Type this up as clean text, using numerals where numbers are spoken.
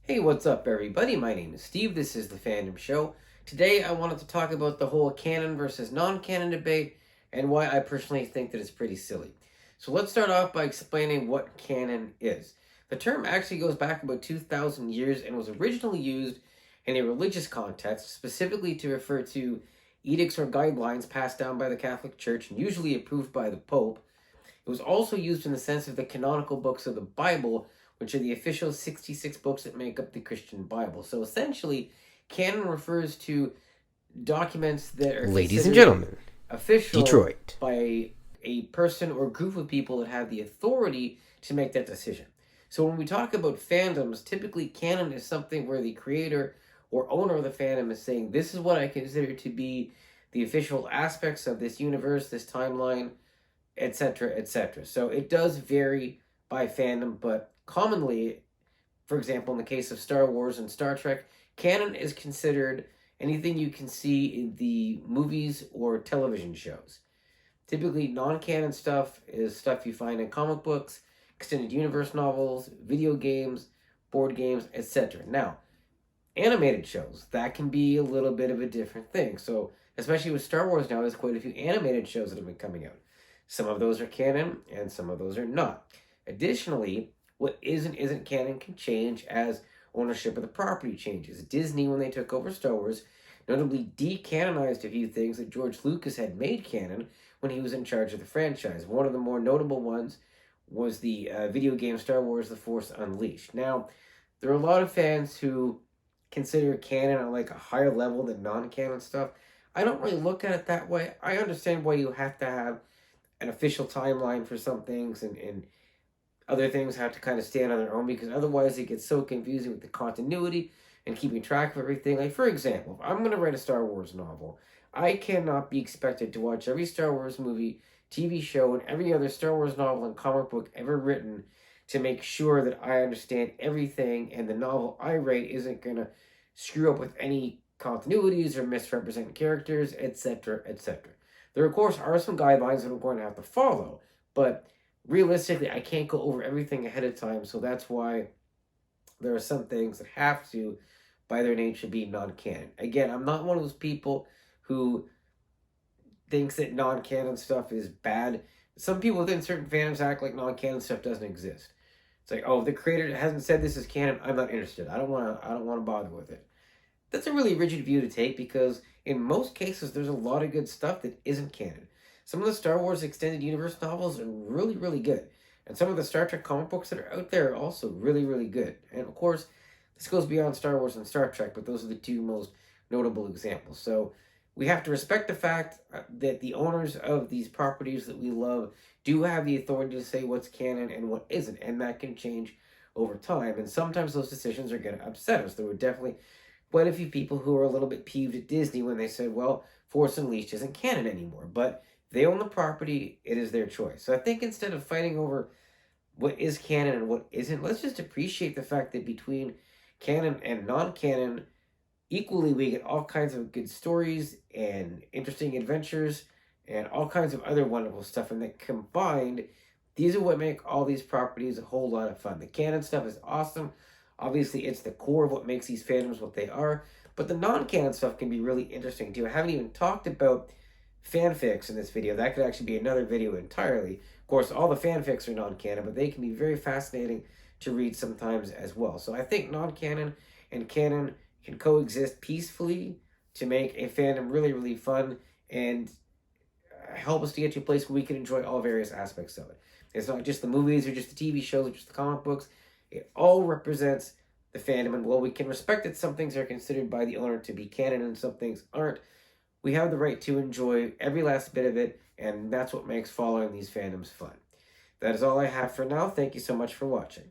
Hey, what's up, everybody? My name is Steve. This is the Fandom Show. Today, I wanted to talk about the whole canon versus non-canon debate and why I personally think that it's pretty silly. So let's start off by explaining what canon is. The term actually goes back about 2,000 years and was originally used in a religious context, specifically to refer to edicts or guidelines passed down by the Catholic Church and usually approved by the Pope. It was also used in the sense of the canonical books of the Bible, which are the official 66 books that make up the Christian Bible. So essentially, canon refers to documents that are Ladies and considered gentlemen, official Detroit. by a person or group of people that have the authority to make that decision. So when we talk about fandoms, typically canon is something where the creator or owner of the fandom is saying, this is what I consider to be the official aspects of this universe, this timeline, etc., etc. So it does vary by fandom, but commonly, for example, in the case of Star Wars and Star Trek, canon is considered anything you can see in the movies or television shows. Typically, non-canon stuff is stuff you find in comic books, extended universe novels, video games, board games, etc. Now, animated shows, that can be a little bit of a different thing. So, especially with Star Wars now, there's quite a few animated shows that have been coming out. Some of those are canon and some of those are not. Additionally, what is and isn't canon can change as ownership of the property changes. Disney, when they took over Star Wars, notably decanonized a few things that George Lucas had made canon when he was in charge of the franchise. One of the more notable ones was the video game Star Wars The Force Unleashed. Now, there are a lot of fans who consider canon on like a higher level than non-canon stuff. I don't really look at it that way. I understand why you have to have an official timeline for some things and other things have to kind of stand on their own because otherwise it gets so confusing with the continuity and keeping track of everything. Like, for example, if I'm going to write a Star Wars novel, I cannot be expected to watch every Star Wars movie, TV show, and every other Star Wars novel and comic book ever written to make sure that I understand everything and the novel I write isn't going to screw up with any continuities or misrepresent characters, etc., etc. There, of course, are some guidelines that I'm going to have to follow, but realistically, I can't go over everything ahead of time, so that's why there are some things that have to, by their nature, be non-canon. Again, I'm not one of those people who thinks that non-canon stuff is bad. Some people within certain fandoms act like non-canon stuff doesn't exist. It's like, oh, if the creator hasn't said this is canon, I'm not interested. I don't want to bother with it. That's a really rigid view to take because in most cases there's a lot of good stuff that isn't canon. Some of the Star Wars extended universe novels are really, really good. And some of the Star Trek comic books that are out there are also really, really good. And of course, this goes beyond Star Wars and Star Trek, but those are the two most notable examples. So we have to respect the fact that the owners of these properties that we love do have the authority to say what's canon and what isn't, and that can change over time. And sometimes those decisions are going to upset us. There were definitely quite a few people who were a little bit peeved at Disney when they said, well, Force Unleashed isn't canon anymore. But they own the property, it is their choice. So I think instead of fighting over what is canon and what isn't, let's just appreciate the fact that between canon and non-canon, equally we get all kinds of good stories and interesting adventures and all kinds of other wonderful stuff. And that combined, these are what make all these properties a whole lot of fun. The canon stuff is awesome. Obviously, it's the core of what makes these fandoms what they are. But the non-canon stuff can be really interesting too. I haven't even talked about fanfics in this video. That could actually be another video entirely. Of course, all the fanfics are non-canon, but they can be very fascinating to read sometimes as well. So I think non-canon and canon can coexist peacefully to make a fandom really, really fun and help us to get to a place where we can enjoy all various aspects of it. It's not just the movies or just the TV shows or just the comic books. It all represents the fandom. And while we can respect that some things are considered by the owner to be canon and some things aren't, we have the right to enjoy every last bit of it, and that's what makes following these fandoms fun. That is all I have for now. Thank you so much for watching.